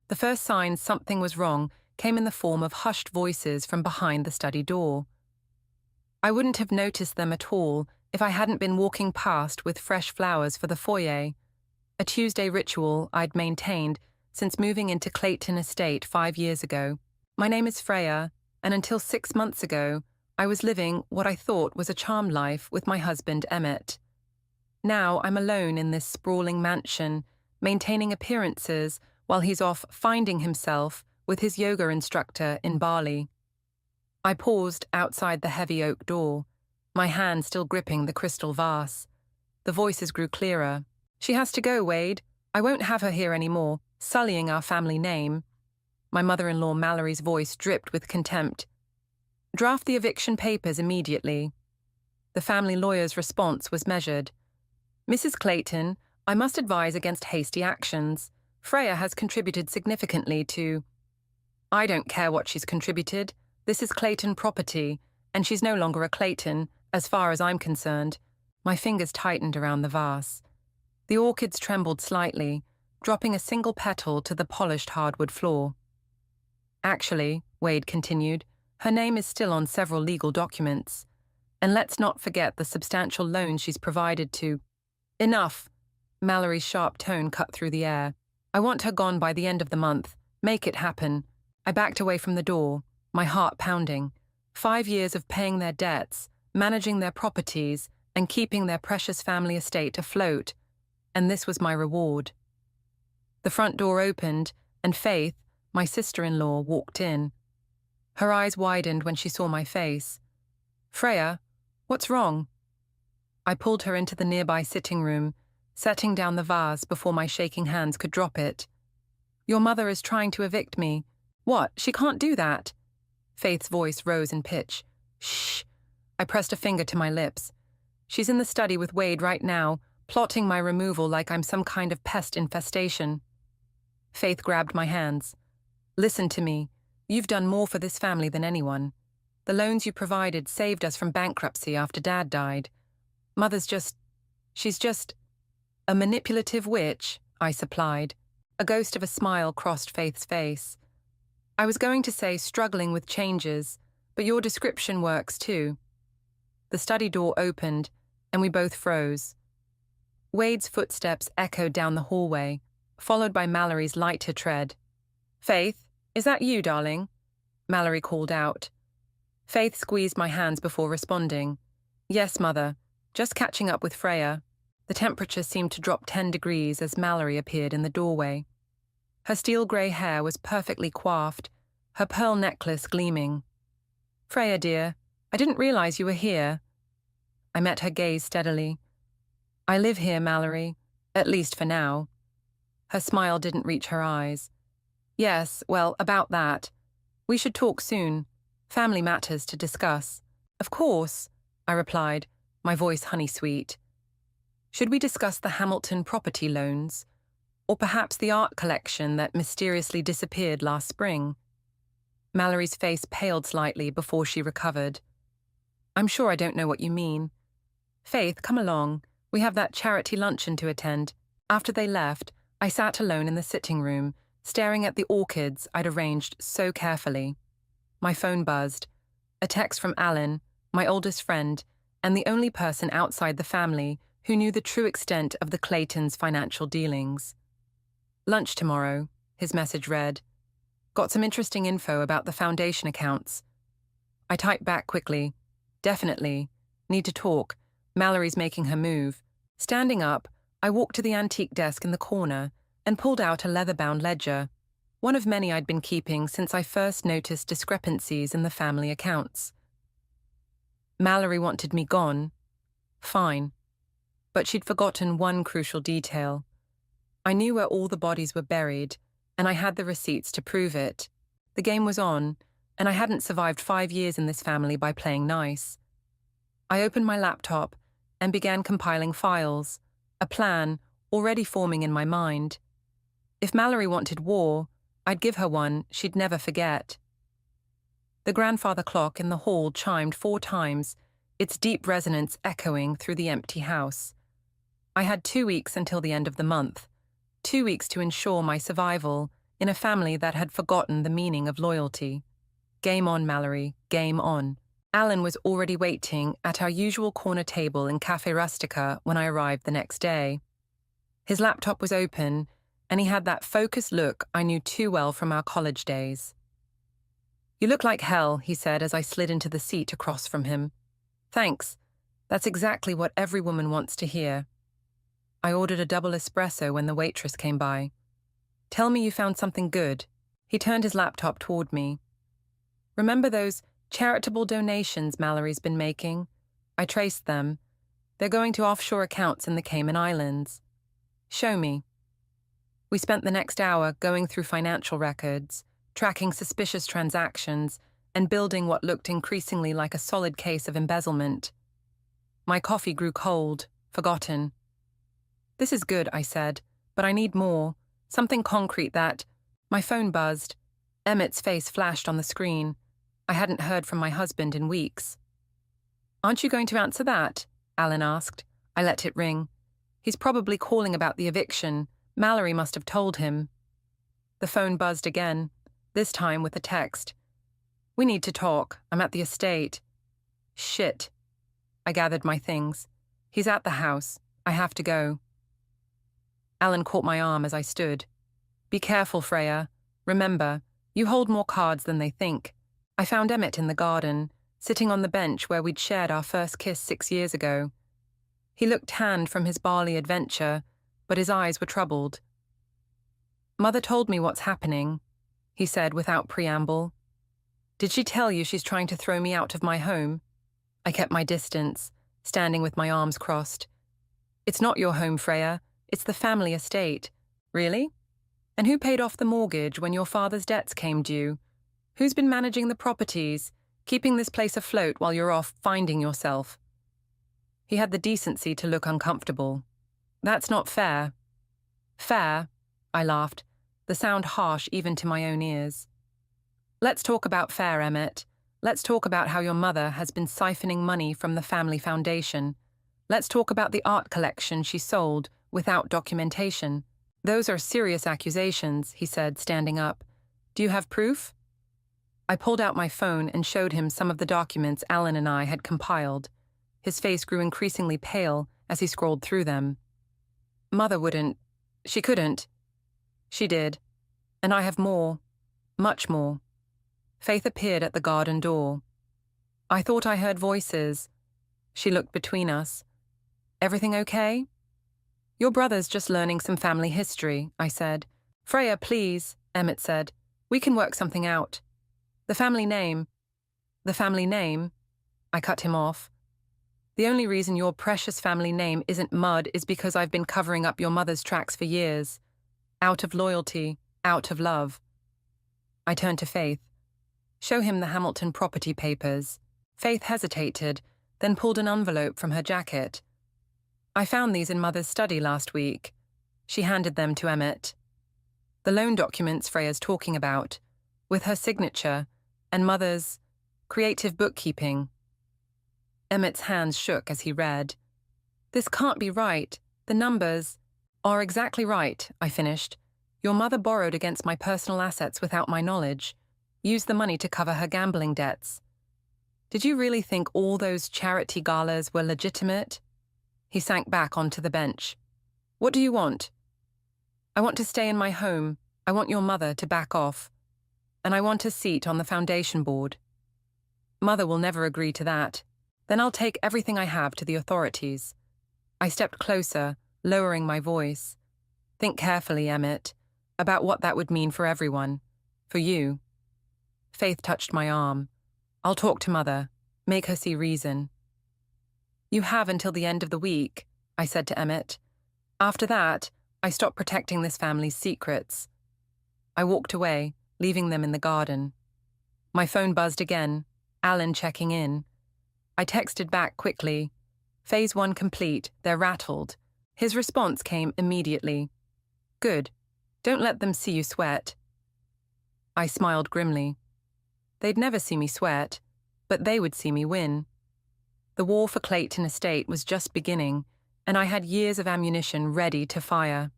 The first signs something was wrong came in the form of hushed voices from behind the study door. I wouldn't have noticed them at all if I hadn't been walking past with fresh flowers for the foyer, a Tuesday ritual I'd maintained since moving into Clayton Estate 5 years ago. My name is Freya, and until 6 months ago, I was living what I thought was a charmed life with my husband Emmett. Now I'm alone in this sprawling mansion, maintaining appearances while he's off finding himself with his yoga instructor in Bali. I paused outside the heavy oak door, my hand still gripping the crystal vase. The voices grew clearer. "She has to go, Wade. I won't have her here anymore, sullying our family name." My mother-in-law Mallory's voice dripped with contempt. "Draft the eviction papers immediately." The family lawyer's response was measured. "Mrs. Clayton, I must advise against hasty actions. Freya has contributed significantly to—" "I don't care what she's contributed. This is Clayton property, and she's no longer a Clayton, as far as I'm concerned." My fingers tightened around the vase. The orchids trembled slightly, dropping a single petal to the polished hardwood floor. "Actually," Wade continued, "her name is still on several legal documents. And let's not forget the substantial loan she's provided to—" "Enough!" Mallory's sharp tone cut through the air. "I want her gone by the end of the month. Make it happen." I backed away from the door, my heart pounding. 5 years of paying their debts, managing their properties, and keeping their precious family estate afloat. And this was my reward. The front door opened, and Faith, my sister-in-law, walked in. Her eyes widened when she saw my face. "Freya, what's wrong?" I pulled her into the nearby sitting room, setting down the vase before my shaking hands could drop it. "Your mother is trying to evict me." "What? She can't do that." Faith's voice rose in pitch. "Shh." I pressed a finger to my lips. "She's in the study with Wade right now, plotting my removal like I'm some kind of pest infestation." Faith grabbed my hands. "Listen to me. You've done more for this family than anyone. The loans you provided saved us from bankruptcy after Dad died. She's just—" "A manipulative witch," I supplied. A ghost of a smile crossed Faith's face. "I was going to say struggling with changes, but your description works too." The study door opened, and we both froze. Wade's footsteps echoed down the hallway, followed by Mallory's lighter tread. "Faith, is that you, darling?" Mallory called out. Faith squeezed my hands before responding. "Yes, Mother. Just catching up with Freya." The temperature seemed to drop 10 degrees as Mallory appeared in the doorway. Her steel-grey hair was perfectly coiffed, her pearl necklace gleaming. "Freya, dear, I didn't realize you were here." I met her gaze steadily. "I live here, Mallory, at least for now." Her smile didn't reach her eyes. "Yes, well, about that. We should talk soon. Family matters to discuss." "Of course," I replied, my voice honey-sweet. "Should we discuss the Hamilton property loans? Or perhaps the art collection that mysteriously disappeared last spring?" Mallory's face paled slightly before she recovered. "I'm sure I don't know what you mean." "Faith, come along. We have that charity luncheon to attend." After they left, I sat alone in the sitting room, staring at the orchids I'd arranged so carefully. My phone buzzed. A text from Alan, my oldest friend, and the only person outside the family who knew the true extent of the Claytons' financial dealings. "Lunch tomorrow," his message read. "Got some interesting info about the foundation accounts." I typed back quickly. "Definitely. Need to talk. Mallory's making her move." Standing up, I walked to the antique desk in the corner and pulled out a leather-bound ledger, one of many I'd been keeping since I first noticed discrepancies in the family accounts. Mallory wanted me gone. Fine. But she'd forgotten one crucial detail. I knew where all the bodies were buried, and I had the receipts to prove it. The game was on, and I hadn't survived 5 years in this family by playing nice. I opened my laptop and began compiling files, a plan already forming in my mind. If Mallory wanted war, I'd give her one she'd never forget. The grandfather clock in the hall chimed 4 times, its deep resonance echoing through the empty house. I had 2 weeks until the end of the month, 2 weeks to ensure my survival in a family that had forgotten the meaning of loyalty. Game on, Mallory, game on. Alan was already waiting at our usual corner table in Cafe Rustica when I arrived the next day. His laptop was open, and he had that focused look I knew too well from our college days. "You look like hell," he said as I slid into the seat across from him. "Thanks. That's exactly what every woman wants to hear." I ordered a double espresso when the waitress came by. "Tell me you found something good." He turned his laptop toward me. "Remember those charitable donations Mallory's been making? I traced them. They're going to offshore accounts in the Cayman Islands." "Show me." We spent the next hour going through financial records, tracking suspicious transactions, and building what looked increasingly like a solid case of embezzlement. My coffee grew cold, forgotten. "This is good," I said, "but I need more. Something concrete that—" My phone buzzed. Emmett's face flashed on the screen. I hadn't heard from my husband in weeks. "Aren't you going to answer that?" Alan asked. I let it ring. "He's probably calling about the eviction. Mallory must have told him." The phone buzzed again, this time with a text. "We need to talk. I'm at the estate." "Shit." I gathered my things. "He's at the house. I have to go." Alan caught my arm as I stood. "Be careful, Freya. Remember, you hold more cards than they think." I found Emmett in the garden, sitting on the bench where we'd shared our first kiss 6 years ago. He looked tanned from his Bali adventure, but his eyes were troubled. "Mother told me what's happening," he said without preamble. "Did she tell you she's trying to throw me out of my home?" I kept my distance, standing with my arms crossed. "It's not your home, Freya. It's the family estate." "Really? And who paid off the mortgage when your father's debts came due? Who's been managing the properties, keeping this place afloat while you're off finding yourself?" He had the decency to look uncomfortable. "That's not fair." "Fair?" I laughed, the sound harsh even to my own ears. "Let's talk about fair, Emmett. Let's talk about how your mother has been siphoning money from the family foundation. Let's talk about the art collection she sold without documentation." "Those are serious accusations," he said, standing up. "Do you have proof?" I pulled out my phone and showed him some of the documents Alan and I had compiled. His face grew increasingly pale as he scrolled through them. "Mother wouldn't. She couldn't." "She did. And I have more. Much more." Faith appeared at the garden door. "I thought I heard voices." She looked between us. "Everything okay?" "Your brother's just learning some family history," I said. "Freya, please," Emmett said. "We can work something out." "The family name." "The family name?" I cut him off. "The only reason your precious family name isn't mud is because I've been covering up your mother's tracks for years. Out of loyalty, out of love." I turned to Faith. "Show him the Hamilton property papers." Faith hesitated, then pulled an envelope from her jacket. "I found these in Mother's study last week." She handed them to Emmett. "The loan documents Freya's talking about, with her signature, and Mother's creative bookkeeping." Emmett's hands shook as he read. "This can't be right. The numbers are exactly right," I finished. "Your mother borrowed against my personal assets without my knowledge, used the money to cover her gambling debts. Did you really think all those charity galas were legitimate?" He sank back onto the bench. "What do you want?" "I want to stay in my home. I want your mother to back off. And I want a seat on the foundation board." "Mother will never agree to that." "Then I'll take everything I have to the authorities." I stepped closer, lowering my voice. "Think carefully, Emmett, about what that would mean for everyone. For you." Faith touched my arm. "I'll talk to Mother. Make her see reason." "You have until the end of the week," I said to Emmett. "After that, I stop protecting this family's secrets." I walked away, leaving them in the garden. My phone buzzed again, Alan checking in. I texted back quickly. "Phase 1 complete, they're rattled." His response came immediately. "Good. Don't let them see you sweat." I smiled grimly. They'd never see me sweat, but they would see me win. The war for Clayton Estate was just beginning, and I had years of ammunition ready to fire.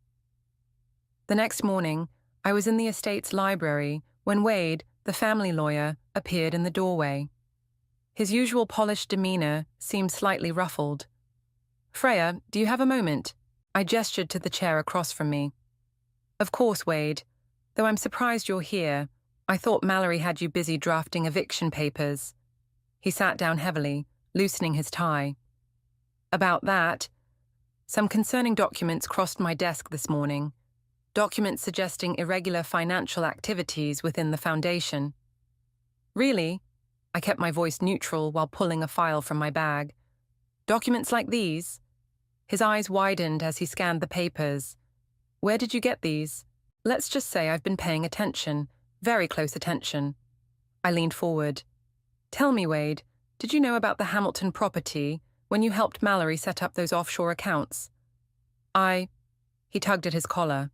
The next morning, I was in the estate's library when Wade, the family lawyer, appeared in the doorway. His usual polished demeanor seemed slightly ruffled. "Freya, do you have a moment?" I gestured to the chair across from me. "Of course, Wade. Though I'm surprised you're here. I thought Mallory had you busy drafting eviction papers." He sat down heavily, loosening his tie. "About that, some concerning documents crossed my desk this morning. Documents suggesting irregular financial activities within the foundation." "Really?" I kept my voice neutral while pulling a file from my bag. "Documents like these?" His eyes widened as he scanned the papers. "Where did you get these?" "Let's just say I've been paying attention, very close attention." I leaned forward. "Tell me, Wade, did you know about the Hamilton property when you helped Mallory set up those offshore accounts?" He tugged at his collar.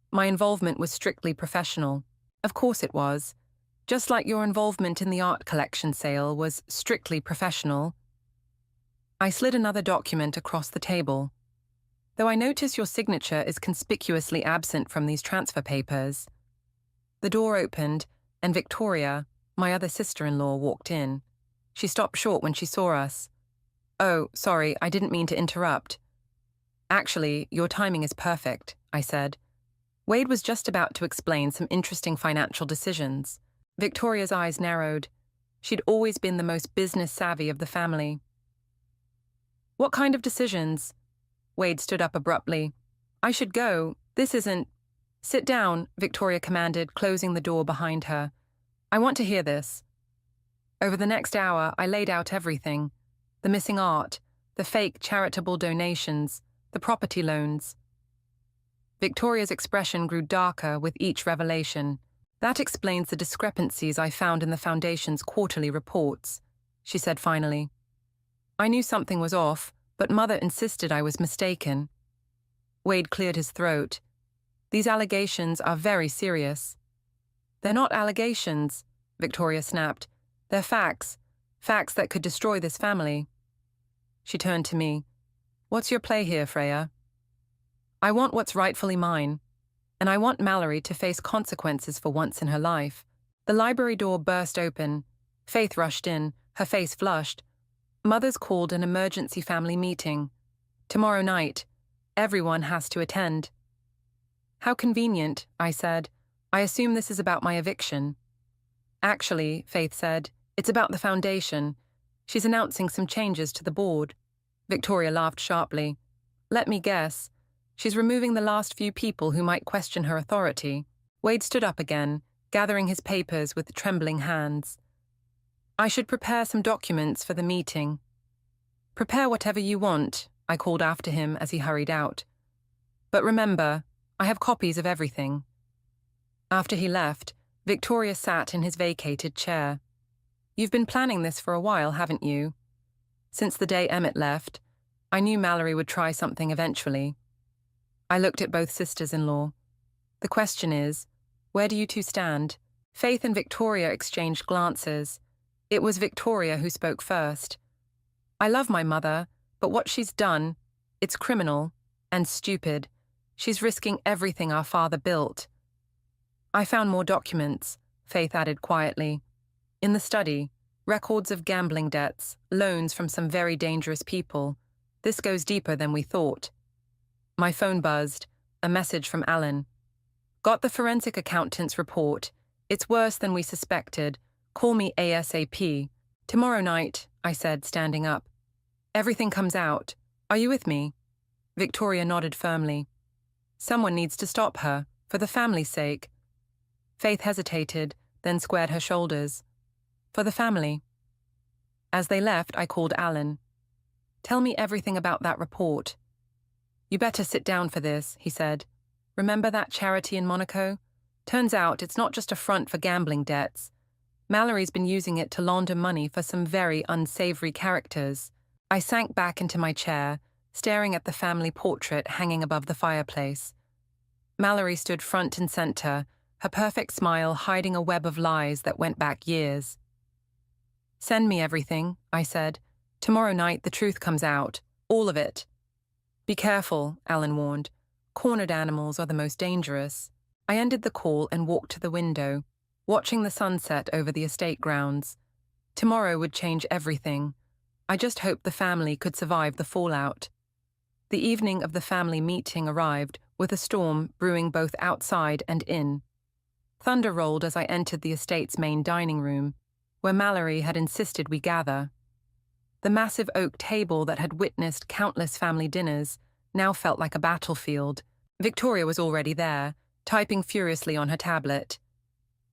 "My involvement was strictly professional." "Of course it was. Just like your involvement in the art collection sale was strictly professional." I slid another document across the table. "Though I notice your signature is conspicuously absent from these transfer papers." The door opened, and Victoria, my other sister-in-law, walked in. She stopped short when she saw us. "Oh, sorry, I didn't mean to interrupt." "Actually, your timing is perfect," I said. Wade was just about to explain some interesting financial decisions. Victoria's eyes narrowed. She'd always been the most business-savvy of the family. "What kind of decisions?" Wade stood up abruptly. "I should go. This isn't—" "Sit down," Victoria commanded, closing the door behind her. "I want to hear this." Over the next hour, I laid out everything. The missing art, the fake charitable donations, the property loans. Victoria's expression grew darker with each revelation. "That explains the discrepancies I found in the Foundation's quarterly reports," she said finally. "I knew something was off, but Mother insisted I was mistaken." Wade cleared his throat. "These allegations are very serious." "They're not allegations," Victoria snapped. "They're facts. Facts that could destroy this family." She turned to me. "What's your play here, Freya?" "I want what's rightfully mine. And I want Mallory to face consequences for once in her life." The library door burst open. Faith rushed in, her face flushed. "Mother's called an emergency family meeting. Tomorrow night. Everyone has to attend." "How convenient," I said. "I assume this is about my eviction." "Actually," Faith said, "it's about the Foundation. She's announcing some changes to the board." Victoria laughed sharply. "Let me guess. She's removing the last few people who might question her authority." Wade stood up again, gathering his papers with trembling hands. "I should prepare some documents for the meeting." "Prepare whatever you want," I called after him as he hurried out. "But remember, I have copies of everything." After he left, Victoria sat in his vacated chair. "You've been planning this for a while, haven't you?" "Since the day Emmett left. I knew Mallory would try something eventually." I looked at both sisters-in-law. "The question is, where do you two stand?" Faith and Victoria exchanged glances. It was Victoria who spoke first. "I love my mother, but what she's done, it's criminal and stupid. She's risking everything our father built." "I found more documents," Faith added quietly. "In the study, records of gambling debts, loans from some very dangerous people. This goes deeper than we thought." My phone buzzed, a message from Alan. "Got the forensic accountant's report. It's worse than we suspected. Call me ASAP." "Tomorrow night," I said, standing up. "Everything comes out. Are you with me?" Victoria nodded firmly. "Someone needs to stop her, for the family's sake." Faith hesitated, then squared her shoulders. "For the family." As they left, I called Alan. "Tell me everything about that report." "You better sit down for this," he said. "Remember that charity in Monaco? Turns out it's not just a front for gambling debts. Mallory's been using it to launder money for some very unsavory characters." I sank back into my chair, staring at the family portrait hanging above the fireplace. Mallory stood front and center, her perfect smile hiding a web of lies that went back years. "Send me everything," I said. "Tomorrow night the truth comes out. All of it." "Be careful," Alan warned. "Cornered animals are the most dangerous." I ended the call and walked to the window, watching the sunset over the estate grounds. Tomorrow would change everything. I just hoped the family could survive the fallout. The evening of the family meeting arrived, with a storm brewing both outside and in. Thunder rolled as I entered the estate's main dining room, where Mallory had insisted we gather. The massive oak table that had witnessed countless family dinners now felt like a battlefield. Victoria was already there, typing furiously on her tablet.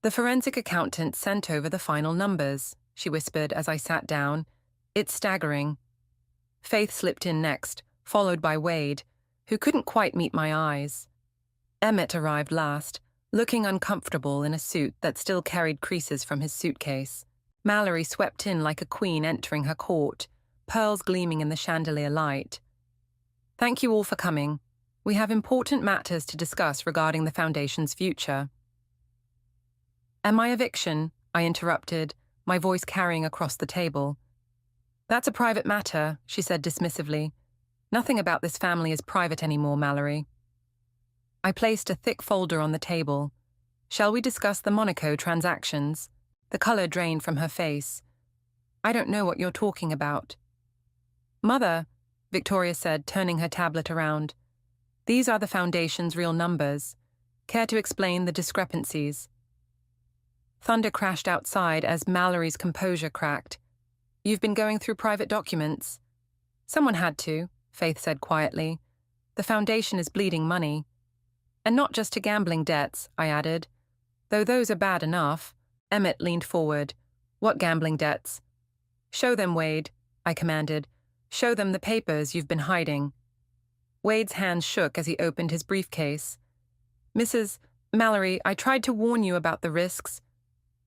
"The forensic accountant sent over the final numbers," she whispered as I sat down. "It's staggering." Faith slipped in next, followed by Wade, who couldn't quite meet my eyes. Emmett arrived last, looking uncomfortable in a suit that still carried creases from his suitcase. Mallory swept in like a queen entering her court, pearls gleaming in the chandelier light. "Thank you all for coming. We have important matters to discuss regarding the Foundation's future." "And my eviction," I interrupted, my voice carrying across the table. "That's a private matter," she said dismissively. "Nothing about this family is private anymore, Mallory." I placed a thick folder on the table. "Shall we discuss the Monaco transactions?" The color drained from her face. "I don't know what you're talking about." "Mother," Victoria said, turning her tablet around. "These are the Foundation's real numbers. Care to explain the discrepancies?" Thunder crashed outside as Mallory's composure cracked. "You've been going through private documents?" "Someone had to," Faith said quietly. "The Foundation is bleeding money." "And not just to gambling debts," I added. "Though those are bad enough." Emmett leaned forward. "What gambling debts?" "Show them, Wade," I commanded. "Show them the papers you've been hiding." Wade's hands shook as he opened his briefcase. "Mrs. Mallory, I tried to warn you about the risks."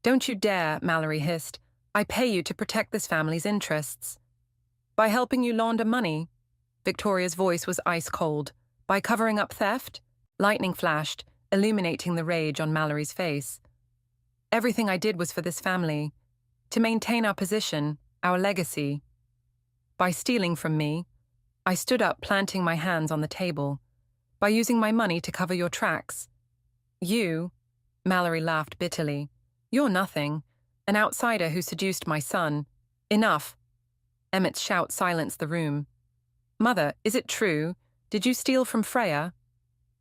"Don't you dare," Mallory hissed. "I pay you to protect this family's interests." "By helping you launder money?" Victoria's voice was ice cold. "By covering up theft?" Lightning flashed, illuminating the rage on Mallory's face. "Everything I did was for this family. To maintain our position, our legacy." "By stealing from me?" I stood up, planting my hands on the table. "By using my money to cover your tracks." "You?" Mallory laughed bitterly. "You're nothing. An outsider who seduced my son. Enough." Emmett's shout silenced the room. "Mother, is it true? Did you steal from Freya?"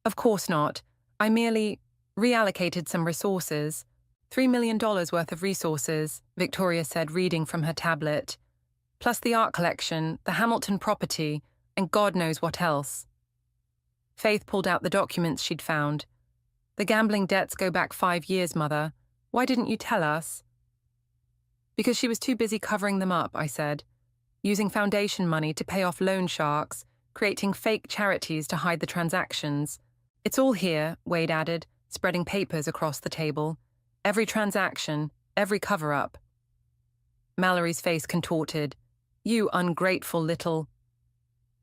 "Of course not. I merely reallocated some resources." $3 million worth of resources, Victoria said, reading from her tablet. "Plus the art collection, the Hamilton property, and God knows what else." Faith pulled out the documents she'd found. "The gambling debts go back 5 years, Mother. Why didn't you tell us?" "Because she was too busy covering them up," I said. "Using Foundation money to pay off loan sharks, creating fake charities to hide the transactions. It's all here," Wade added, spreading papers across the table. "Every transaction, every cover-up." Mallory's face contorted. "You ungrateful little—"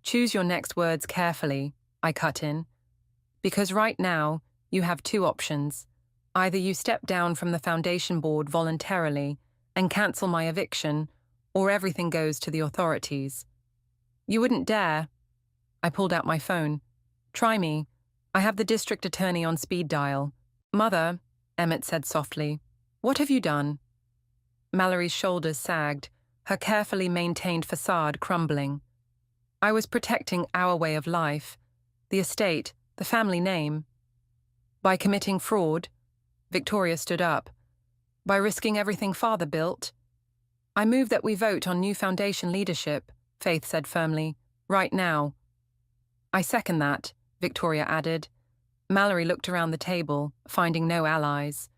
"Choose your next words carefully," I cut in. "Because right now, you have 2 options. Either you step down from the Foundation board voluntarily and cancel my eviction, or everything goes to the authorities." "You wouldn't dare." I pulled out my phone. "Try me. I have the district attorney on speed dial." "Mother," Emmett said softly, "what have you done?" Mallory's shoulders sagged, her carefully maintained facade crumbling. "I was protecting our way of life, the estate, the family name." "By committing fraud?" Victoria stood up. "By risking everything Father built?" "I move that we vote on new Foundation leadership," Faith said firmly. "Right now." "I second that," Victoria added. Mallory looked around the table, finding no allies.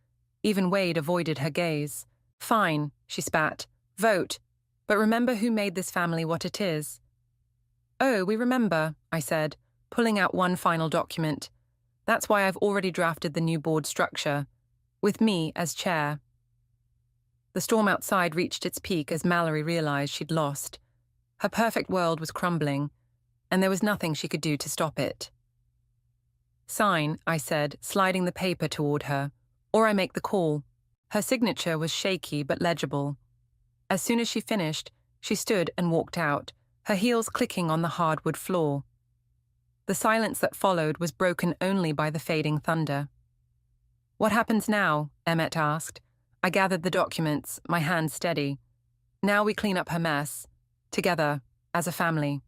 Even Wade avoided her gaze. "Fine," she spat. "Vote. But remember who made this family what it is." "Oh, we remember," I said, pulling out one final document. "That's why I've already drafted the new board structure, with me as chair." The storm outside reached its peak as Mallory realized she'd lost. Her perfect world was crumbling, and there was nothing she could do to stop it. "Sign," I said, sliding the paper toward her, "or I make the call." Her signature was shaky but legible. As soon as she finished, she stood and walked out, her heels clicking on the hardwood floor. The silence that followed was broken only by the fading thunder. What happens now? Emmett asked. I gathered the documents, my hands steady. Now we clean up her mess. Together, as a family.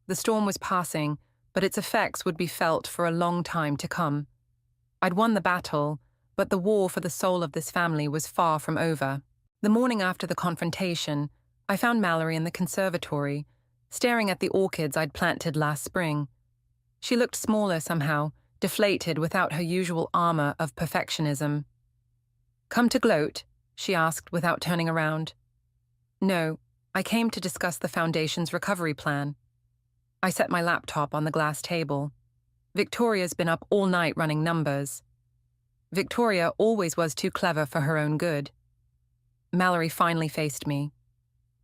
The storm was passing, but its effects would be felt for a long time to come. I'd won the battle, but the war for the soul of this family was far from over. The morning after the confrontation, I found Mallory in the conservatory, staring at the orchids I'd planted last spring. She looked smaller somehow, deflated without her usual armor of perfectionism. Come to gloat? She asked without turning around. No, I came to discuss the Foundation's recovery plan. I set my laptop on the glass table. Victoria's been up all night running numbers. Victoria always was too clever for her own good. Mallory finally faced me.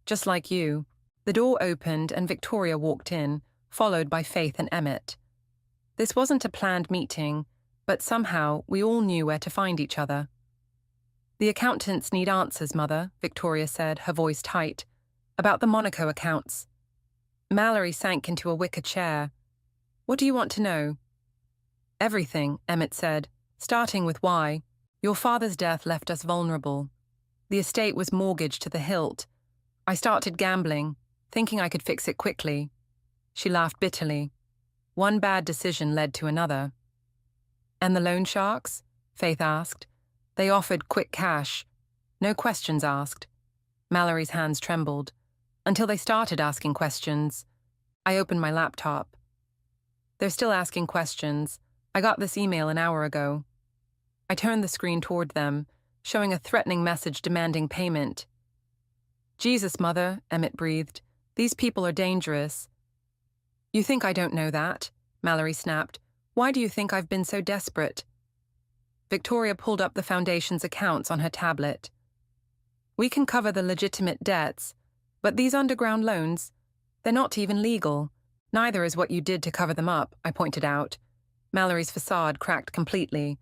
Just like you. The door opened and Victoria walked in, followed by Faith and Emmett. This wasn't a planned meeting, but somehow we all knew where to find each other. The accountants need answers, Mother, Victoria said, her voice tight. About the Monaco accounts. Mallory sank into a wicker chair. What do you want to know? Everything, Emmett said, starting with why. Your father's death left us vulnerable. The estate was mortgaged to the hilt. I started gambling, thinking I could fix it quickly. She laughed bitterly. One bad decision led to another. And the loan sharks? Faith asked. They offered quick cash. No questions asked. Mallory's hands trembled. Until they started asking questions. I opened my laptop. They're still asking questions. I got this email an hour ago. I turned the screen toward them, showing a threatening message demanding payment. Jesus, Mother, Emmett breathed. These people are dangerous. You think I don't know that? Mallory snapped. Why do you think I've been so desperate? Victoria pulled up the Foundation's accounts on her tablet. We can cover the legitimate debts, but these underground loans, they're not even legal. Neither is what you did to cover them up, I pointed out. Mallory's facade cracked completely.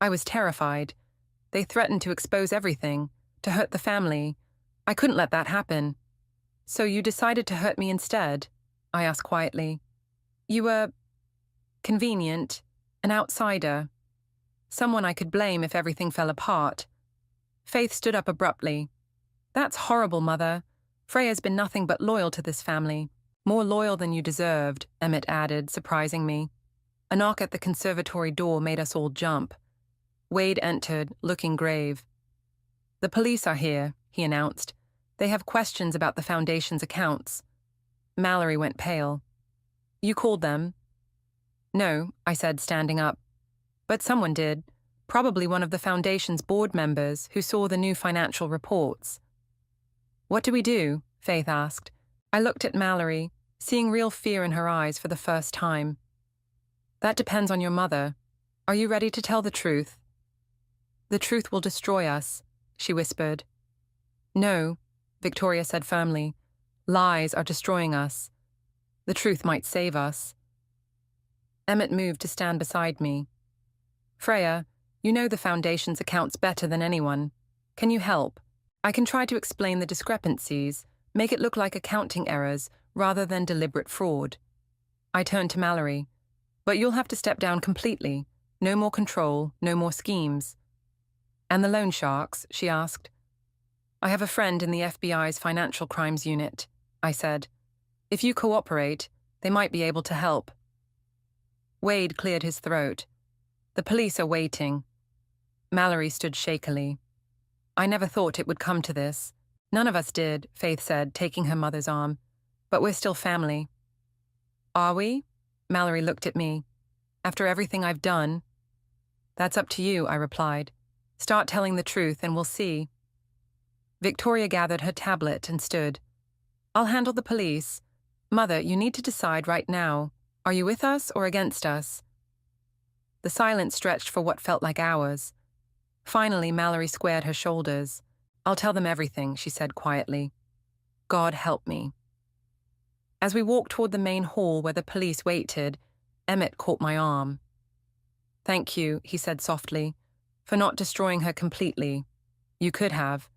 I was terrified. They threatened to expose everything, to hurt the family. I couldn't let that happen. So you decided to hurt me instead? I asked quietly. You were convenient, an outsider, someone I could blame if everything fell apart. Faith stood up abruptly. That's horrible, Mother. Freya's been nothing but loyal to this family. More loyal than you deserved, Emmett added, surprising me. A knock at the conservatory door made us all jump. Wade entered, looking grave. The police are here, he announced. They have questions about the Foundation's accounts. Mallory went pale. You called them? No, I said, standing up. But someone did. Probably one of the Foundation's board members who saw the new financial reports. What do we do? Faith asked. I looked at Mallory, seeing real fear in her eyes for the first time. That depends on your mother. Are you ready to tell the truth? The truth will destroy us, she whispered. No, Victoria said firmly. Lies are destroying us. The truth might save us. Emmett moved to stand beside me. Freya, you know the Foundation's accounts better than anyone. Can you help? I can try to explain the discrepancies, make it look like accounting errors rather than deliberate fraud. I turned to Mallory. But you'll have to step down completely. No more control, no more schemes. And the loan sharks? She asked. I have a friend in the FBI's financial crimes unit, I said. If you cooperate, they might be able to help. Wade cleared his throat. The police are waiting. Mallory stood shakily. I never thought it would come to this. None of us did, Faith said, taking her mother's arm. But we're still family. Are we? Mallory looked at me. After everything I've done? That's up to you, I replied. Start telling the truth and we'll see. Victoria gathered her tablet and stood. I'll handle the police. Mother, you need to decide right now. Are you with us or against us? The silence stretched for what felt like hours. Finally, Mallory squared her shoulders. I'll tell them everything, she said quietly. God help me. As we walked toward the main hall where the police waited, Emmett caught my arm. Thank you, he said softly, for not destroying her completely. You could have.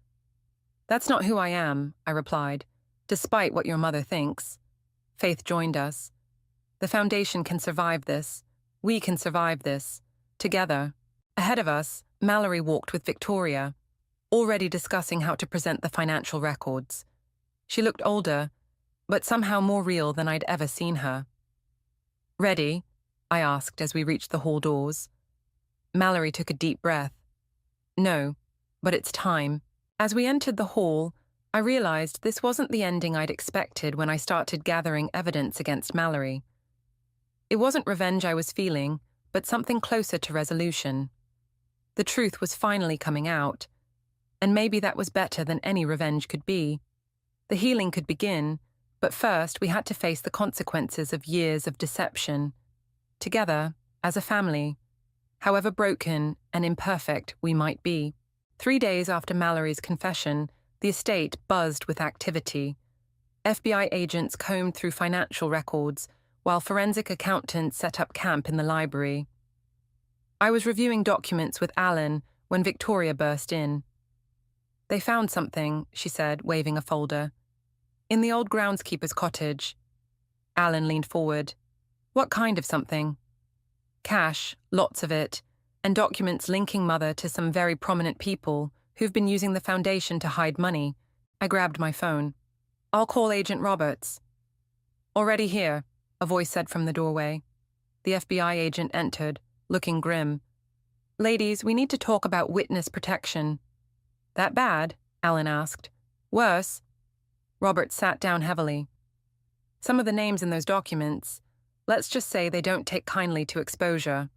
That's not who I am, I replied, despite what your mother thinks. Faith joined us. The Foundation can survive this. We can survive this. Together. Ahead of us, Mallory walked with Victoria, already discussing how to present the financial records. She looked older, but somehow more real than I'd ever seen her. "Ready?" I asked as we reached the hall doors. Mallory took a deep breath. "No, but it's time." As we entered the hall, I realized this wasn't the ending I'd expected when I started gathering evidence against Mallory. It wasn't revenge I was feeling, but something closer to resolution. The truth was finally coming out, and maybe that was better than any revenge could be. The healing could begin, but first we had to face the consequences of years of deception. Together, as a family, however broken and imperfect we might be. 3 days after Mallory's confession, the estate buzzed with activity. FBI agents combed through financial records, while forensic accountants set up camp in the library. I was reviewing documents with Alan when Victoria burst in. "They found something," she said, waving a folder. "In the old groundskeeper's cottage." Alan leaned forward. "What kind of something?" "Cash, lots of it, and documents linking Mother to some very prominent people who've been using the foundation to hide money." I grabbed my phone. "I'll call Agent Roberts." "Already here," a voice said from the doorway. The FBI agent entered, looking grim. "Ladies, we need to talk about witness protection." "That bad?" Alan asked. "Worse." Roberts sat down heavily. "Some of the names in those documents, let's just say they don't take kindly to exposure."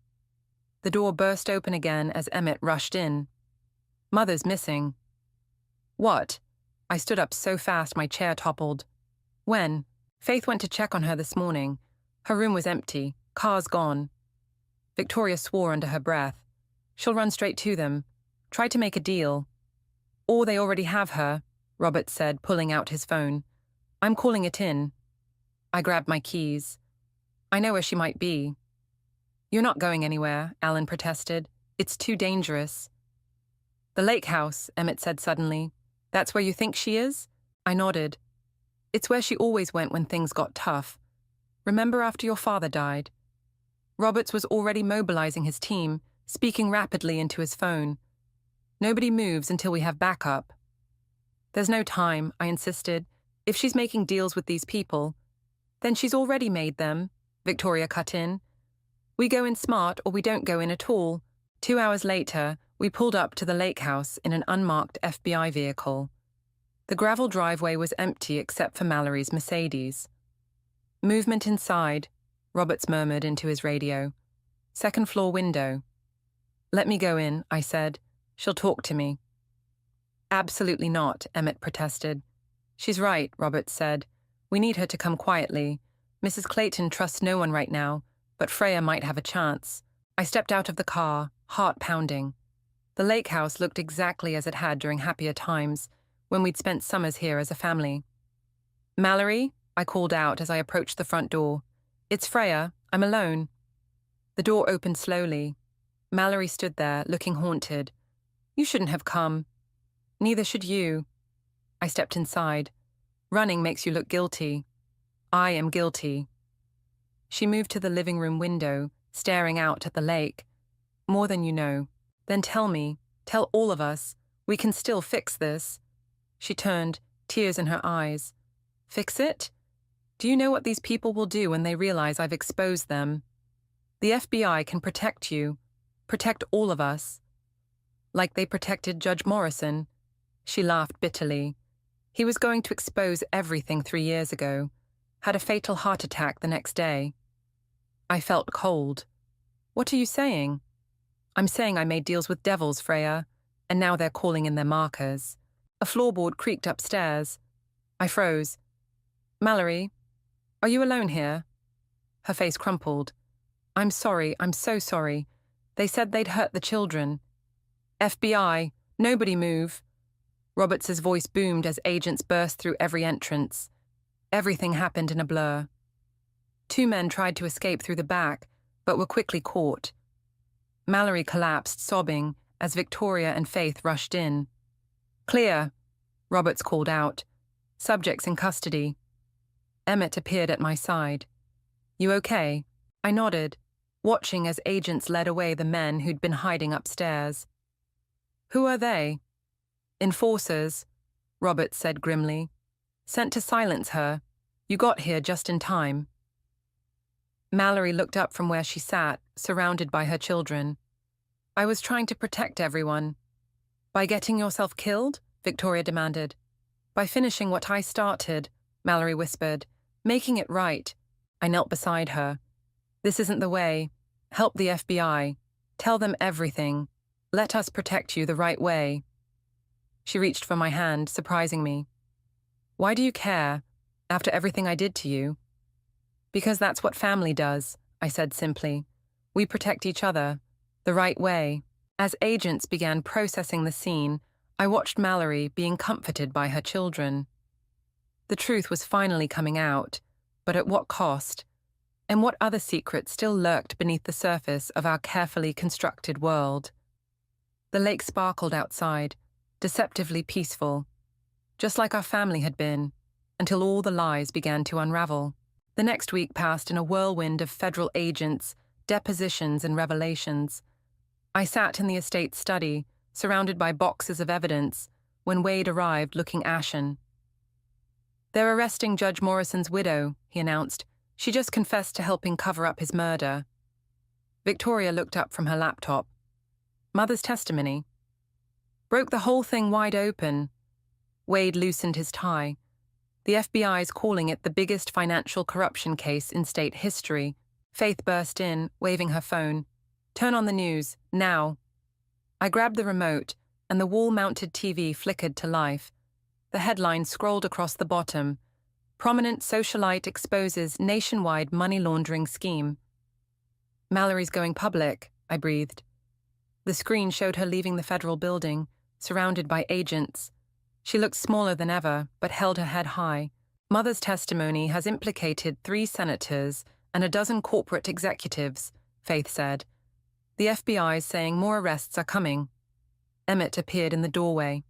The door burst open again as Emmett rushed in. "Mother's missing." "What?" I stood up so fast my chair toppled. "When?" "Faith went to check on her this morning. Her room was empty, car's gone." Victoria swore under her breath. "She'll run straight to them. Try to make a deal." "Or they already have her," Roberts said, pulling out his phone. "I'm calling it in." I grabbed my keys. "I know where she might be." "You're not going anywhere," Alan protested. "It's too dangerous." "The lake house," Emmett said suddenly. "That's where you think she is?" I nodded. "It's where she always went when things got tough. Remember after your father died?" Roberts was already mobilizing his team, speaking rapidly into his phone. "Nobody moves until we have backup." "There's no time," I insisted. "If she's making deals with these people." "Then she's already made them," Victoria cut in. "We go in smart or we don't go in at all." 2 hours later, we pulled up to the lake house in an unmarked FBI vehicle. The gravel driveway was empty except for Mallory's Mercedes. "Movement inside," Roberts murmured into his radio. "Second floor window." "Let me go in," I said. "She'll talk to me." "Absolutely not," Emmett protested. "She's right," Roberts said. "We need her to come quietly. Mrs. Clayton trusts no one right now, but Freya might have a chance." I stepped out of the car, heart pounding. The lake house looked exactly as it had during happier times, when we'd spent summers here as a family. "Mallory?" I called out as I approached the front door. "It's Freya. I'm alone." The door opened slowly. Mallory stood there, looking haunted. "You shouldn't have come." "Neither should you." I stepped inside. "Running makes you look guilty." "I am guilty." She moved to the living room window, staring out at the lake. "More than you know." "Then tell me, tell all of us. We can still fix this." She turned, tears in her eyes. "Fix it? Do you know what these people will do when they realize I've exposed them? The FBI can protect you, protect all of us. Like they protected Judge Morrison." She laughed bitterly. "He was going to expose everything 3 years ago. Had a fatal heart attack the next day." I felt cold. "What are you saying?" "I'm saying I made deals with devils, Freya, and now they're calling in their markers." A floorboard creaked upstairs. I froze. "Mallory, are you alone here?" Her face crumpled. "I'm sorry, I'm so sorry. They said they'd hurt the children." "FBI, nobody move." Roberts's voice boomed as agents burst through every entrance. Everything happened in a blur. 2 men tried to escape through the back, but were quickly caught. Mallory collapsed, sobbing, as Victoria and Faith rushed in. "Clear," Roberts called out. "Subjects in custody." Emmett appeared at my side. "You okay?" I nodded. watching as agents led away the men who'd been hiding upstairs. "Who are they?" "Enforcers," Roberts said grimly. "Sent to silence her. You got here just in time." Mallory looked up from where she sat, surrounded by her children. "I was trying to protect everyone." "By getting yourself killed?" Victoria demanded. "By finishing what I started," Mallory whispered. "Making it right." I knelt beside her. "This isn't the way. Help the FBI. Tell them everything. Let us protect you the right way." She reached for my hand, surprising me. "Why do you care, after everything I did to you?" "Because that's what family does," I said simply. "We protect each other, the right way." As agents began processing the scene, I watched Mallory being comforted by her children. The truth was finally coming out, but at what cost? And what other secrets still lurked beneath the surface of our carefully constructed world? The lake sparkled outside, deceptively peaceful, just like our family had been, until all the lies began to unravel. The next week passed in a whirlwind of federal agents, depositions, and revelations. I sat in the estate's study, surrounded by boxes of evidence, when Wade arrived looking ashen. "They're arresting Judge Morrison's widow," he announced. "She just confessed to helping cover up his murder." Victoria looked up from her laptop. "Mother's testimony?" "Broke the whole thing wide open." Wade loosened his tie. "The FBI's calling it the biggest financial corruption case in state history." Faith burst in, waving her phone. "Turn on the news, now." I grabbed the remote, and the wall-mounted TV flickered to life. The headline scrolled across the bottom: "Prominent socialite exposes nationwide money laundering scheme." "Mallory's going public," I breathed. The screen showed her leaving the federal building, surrounded by agents. She looked smaller than ever, but held her head high. "Mother's testimony has implicated 3 senators and a dozen corporate executives," Faith said. "The FBI is saying more arrests are coming." Emmett appeared in the doorway.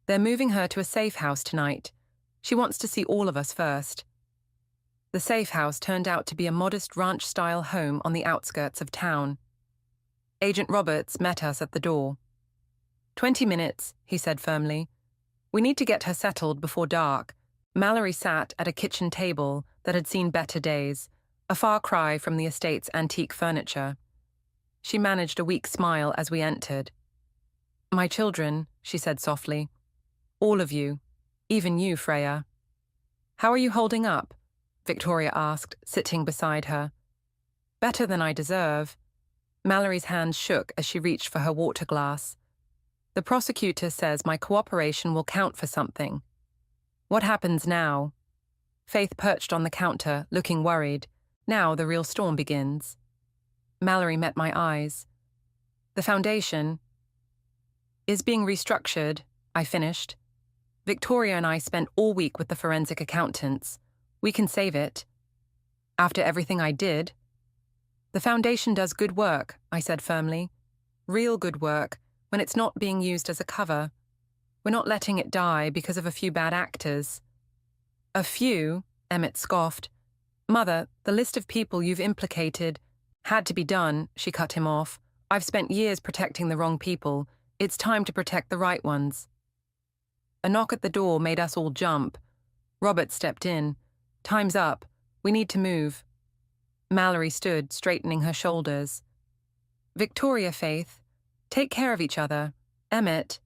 "They're moving her to a safe house tonight. She wants to see all of us first." The safe house turned out to be a modest ranch-style home on the outskirts of town. Agent Roberts met us at the door. 20 minutes, he said firmly. "We need to get her settled before dark." Mallory sat at a kitchen table that had seen better days, a far cry from the estate's antique furniture. She managed a weak smile as we entered. "My children," she said softly. "All of you. Even you, Freya." "How are you holding up?" Victoria asked, sitting beside her. "Better than I deserve." Mallory's hands shook as she reached for her water glass. "The prosecutor says my cooperation will count for something." "What happens now?" Faith perched on the counter, looking worried. "Now the real storm begins." Mallory met my eyes. "The foundation is being restructured," I finished. "Victoria and I spent all week with the forensic accountants. We can save it." "After everything I did?" "The foundation does good work," I said firmly. "Real good work, when it's not being used as a cover. We're not letting it die because of a few bad actors." "A few?" Emmett scoffed. "Mother, the list of people you've implicated—" "Had to be done," she cut him off. "I've spent years protecting the wrong people. It's time to protect the right ones." A knock at the door made us all jump. Robert stepped in. "Time's up. We need to move." Mallory stood, straightening her shoulders. "Victoria, Faith, take care of each other. Emmett."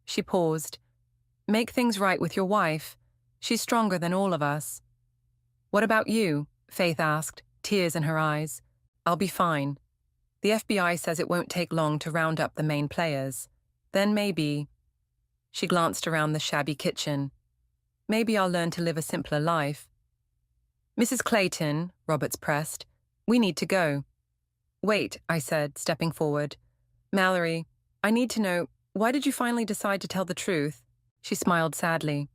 She paused. "Make things right with your wife. She's stronger than all of us." "What about you?" Faith asked, tears in her eyes. "I'll be fine. The FBI says it won't take long to round up the main players. Then maybe—" She glanced around the shabby kitchen. "Maybe I'll learn to live a simpler life." "Mrs. Clayton," Roberts pressed, "we need to go." "Wait," I said, stepping forward. "Mallory, I need to know, why did you finally decide to tell the truth?" She smiled sadly.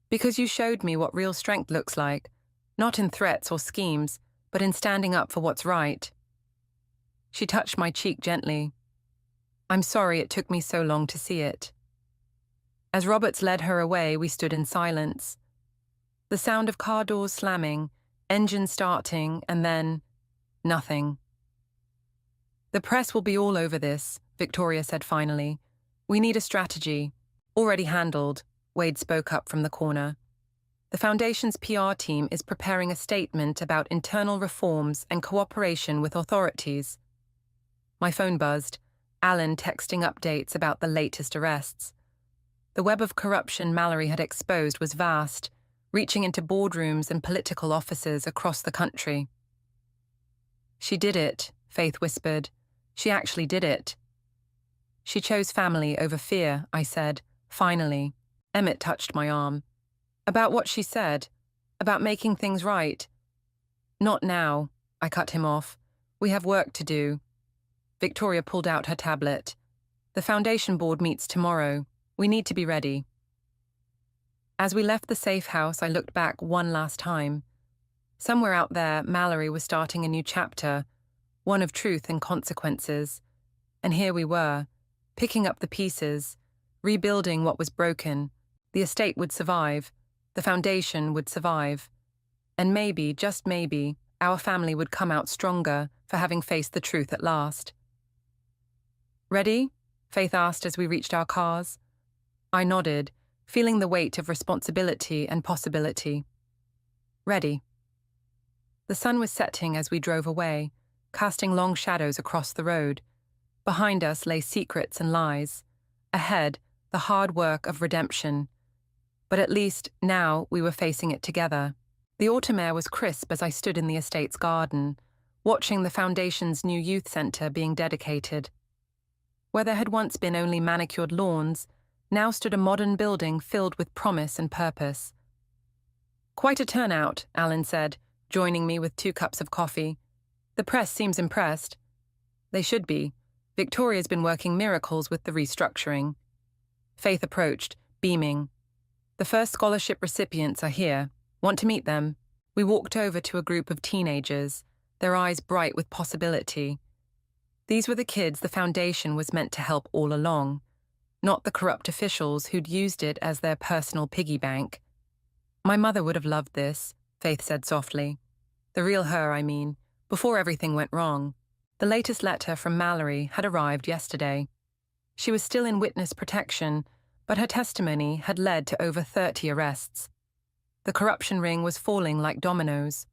"Because you showed me what real strength looks like, not in threats or schemes, but in standing up for what's right." She touched my cheek gently. "I'm sorry it took me so long to see it." As Roberts led her away, we stood in silence. The sound of car doors slamming, engine starting, and then nothing. The press will be all over this, Victoria said finally. We need a strategy. Already handled, Wade spoke up from the corner. The Foundation's PR team is preparing a statement about internal reforms and cooperation with authorities. My phone buzzed, Alan texting updates about the latest arrests. The web of corruption Mallory had exposed was vast, reaching into boardrooms and political offices across the country. She did it, Faith whispered. She actually did it. She chose family over fear, I said, finally. Emmett touched my arm. About what she said, about making things right. Not now, I cut him off. We have work to do. Victoria pulled out her tablet. The Foundation board meets tomorrow. We need to be ready. As we left the safe house, I looked back one last time. Somewhere out there, Mallory was starting a new chapter, one of truth and consequences. And here we were, picking up the pieces, rebuilding what was broken. The estate would survive. The Foundation would survive. And maybe, just maybe, our family would come out stronger for having faced the truth at last. Ready? Faith asked as we reached our cars. I nodded, feeling the weight of responsibility and possibility. Ready. The sun was setting as we drove away, casting long shadows across the road. Behind us lay secrets and lies. Ahead, the hard work of redemption. But at least, now, we were facing it together. The autumn air was crisp as I stood in the estate's garden, watching the Foundation's new youth centre being dedicated. Where there had once been only manicured lawns, now stood a modern building filled with promise and purpose. Quite a turnout, Alan said, joining me with 2 cups of coffee. The press seems impressed. They should be. Victoria's been working miracles with the restructuring. Faith approached, beaming. The first scholarship recipients are here. Want to meet them? We walked over to a group of teenagers, their eyes bright with possibility. These were the kids the Foundation was meant to help all along, not the corrupt officials who'd used it as their personal piggy bank. My mother would have loved this, Faith said softly. The real her, I mean, before everything went wrong. The latest letter from Mallory had arrived yesterday. She was still in witness protection, but her testimony had led to over 30 arrests. The corruption ring was falling like dominoes.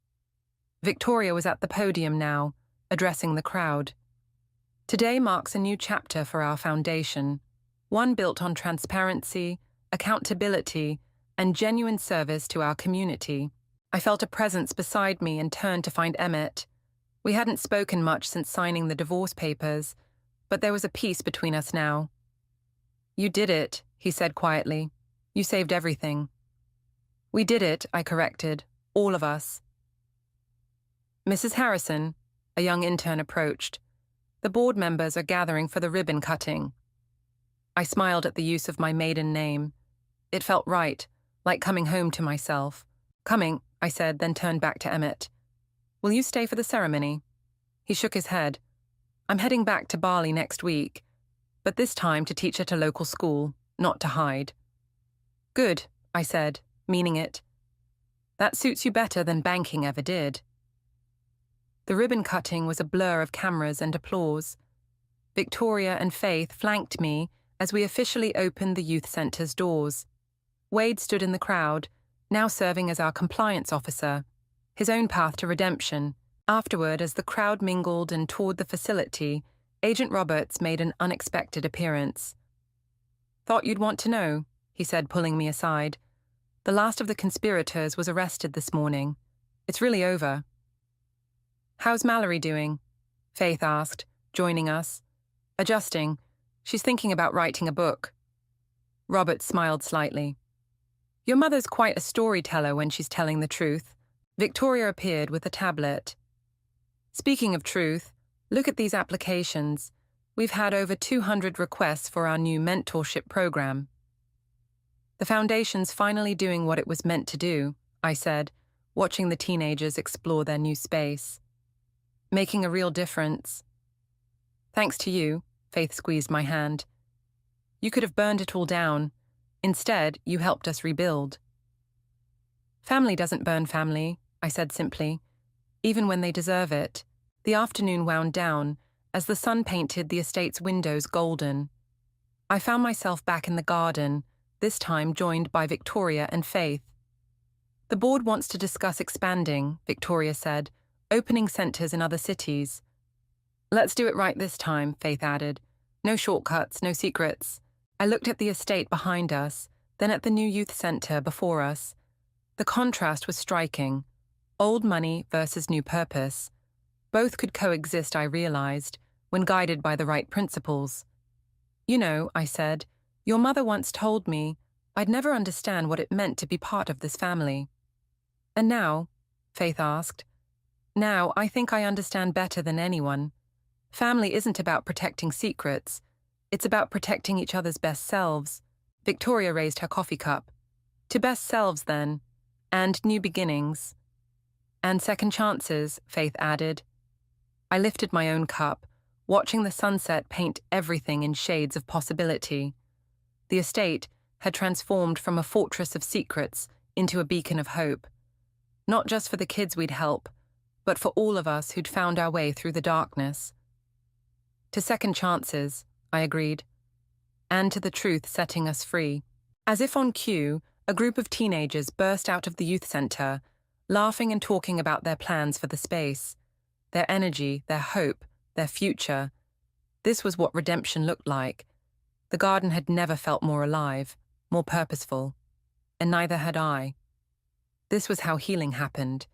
Victoria was at the podium now, addressing the crowd. Today marks a new chapter for our Foundation, one built on transparency, accountability, and genuine service to our community. I felt a presence beside me and turned to find Emmett. We hadn't spoken much since signing the divorce papers, but there was a peace between us now. You did it, he said quietly. You saved everything. We did it, I corrected, all of us. Mrs. Harrison, a young intern approached. The board members are gathering for the ribbon cutting. I smiled at the use of my maiden name. It felt right, like coming home to myself. Coming, I said, then turned back to Emmett. Will you stay for the ceremony? He shook his head. I'm heading back to Bali next week, but this time to teach at a local school, not to hide. Good, I said, meaning it. That suits you better than banking ever did. The ribbon cutting was a blur of cameras and applause. Victoria and Faith flanked me as we officially opened the youth centre's doors. Wade stood in the crowd, now serving as our compliance officer, his own path to redemption. Afterward, as the crowd mingled and toured the facility, Agent Roberts made an unexpected appearance. Thought you'd want to know, he said, pulling me aside. The last of the conspirators was arrested this morning. It's really over. How's Mallory doing? Faith asked, joining us. Adjusting. She's thinking about writing a book. Robert smiled slightly. Your mother's quite a storyteller when she's telling the truth. Victoria appeared with a tablet. Speaking of truth, look at these applications. We've had over 200 requests for our new mentorship program. The Foundation's finally doing what it was meant to do, I said, watching the teenagers explore their new space. Making a real difference. Thanks to you, Faith squeezed my hand. You could have burned it all down. Instead, you helped us rebuild. Family doesn't burn family, I said simply, even when they deserve it. The afternoon wound down, as the sun painted the estate's windows golden. I found myself back in the garden, this time joined by Victoria and Faith. The board wants to discuss expanding, Victoria said, opening centres in other cities. Let's do it right this time, Faith added. No shortcuts, no secrets. I looked at the estate behind us, then at the new youth centre before us. The contrast was striking. Old money versus new purpose. Both could coexist, I realised, when guided by the right principles. You know, I said, your mother once told me I'd never understand what it meant to be part of this family. And now, Faith asked, now I think I understand better than anyone. Family isn't about protecting secrets. It's about protecting each other's best selves. Victoria raised her coffee cup. To best selves, then. And new beginnings. And second chances, Faith added. I lifted my own cup, watching the sunset paint everything in shades of possibility. The estate had transformed from a fortress of secrets into a beacon of hope. Not just for the kids we'd help, but for all of us who'd found our way through the darkness. To second chances, I agreed. And to the truth setting us free. As if on cue, a group of teenagers burst out of the youth centre, laughing and talking about their plans for the space. Their energy, their hope, their future. This was what redemption looked like. The garden had never felt more alive, more purposeful. And neither had I. This was how healing happened.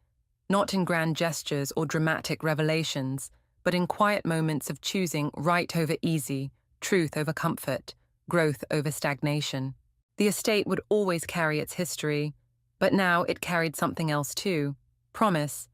Not in grand gestures or dramatic revelations, but in quiet moments of choosing right over easy, truth over comfort, growth over stagnation. The estate would always carry its history, but now it carried something else too. Promise.